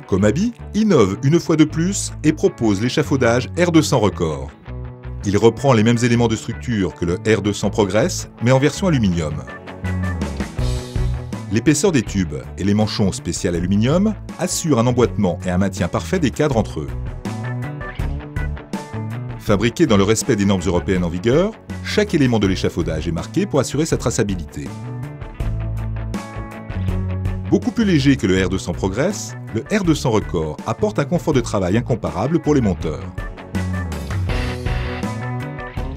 Comabi innove une fois de plus et propose l'échafaudage R200 Record. Il reprend les mêmes éléments de structure que le R200 Progress, mais en version aluminium. L'épaisseur des tubes et les manchons spécial aluminium assurent un emboîtement et un maintien parfait des cadres entre eux. Fabriqué dans le respect des normes européennes en vigueur, chaque élément de l'échafaudage est marqué pour assurer sa traçabilité. Beaucoup plus léger que le R200 Progress, le R200 Record apporte un confort de travail incomparable pour les monteurs.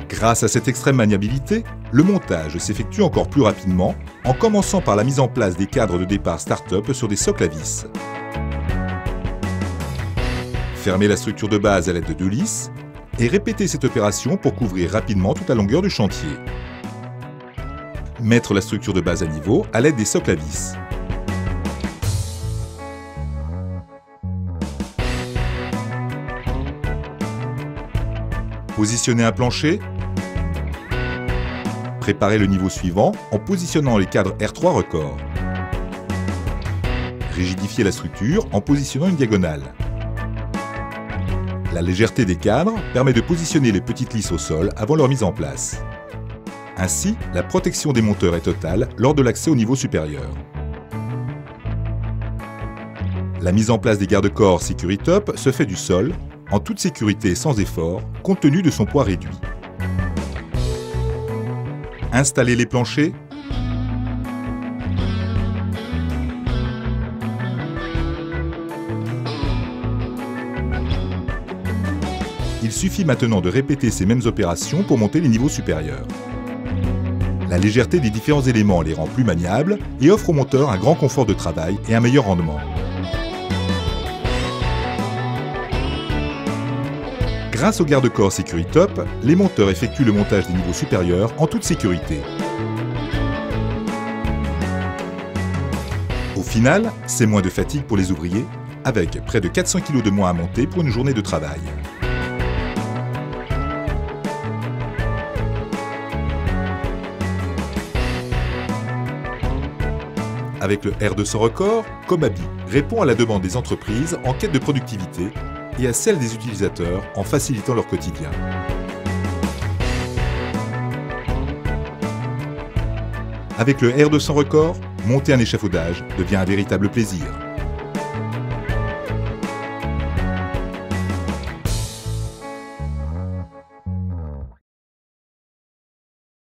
Grâce à cette extrême maniabilité, le montage s'effectue encore plus rapidement en commençant par la mise en place des cadres de départ start-up sur des socles à vis. Fermer la structure de base à l'aide de 2 lisses et répéter cette opération pour couvrir rapidement toute la longueur du chantier. Mettre la structure de base à niveau à l'aide des socles à vis. Positionner un plancher. Préparer le niveau suivant en positionnant les cadres R3 Record. Rigidifier la structure en positionnant une diagonale. La légèreté des cadres permet de positionner les petites lisses au sol avant leur mise en place. Ainsi, la protection des monteurs est totale lors de l'accès au niveau supérieur. La mise en place des garde-corps Securitop se fait du sol, en toute sécurité et sans effort, compte tenu de son poids réduit. Installer les planchers. Il suffit maintenant de répéter ces mêmes opérations pour monter les niveaux supérieurs. La légèreté des différents éléments les rend plus maniables et offre au monteur un grand confort de travail et un meilleur rendement. Grâce au garde-corps Securitop, les monteurs effectuent le montage des niveaux supérieurs en toute sécurité. Au final, c'est moins de fatigue pour les ouvriers, avec près de 400 kg de moins à monter pour une journée de travail. Avec le R200 Record, Comabi répond à la demande des entreprises en quête de productivité et à celle des utilisateurs en facilitant leur quotidien. Avec le R200 Record, monter un échafaudage devient un véritable plaisir.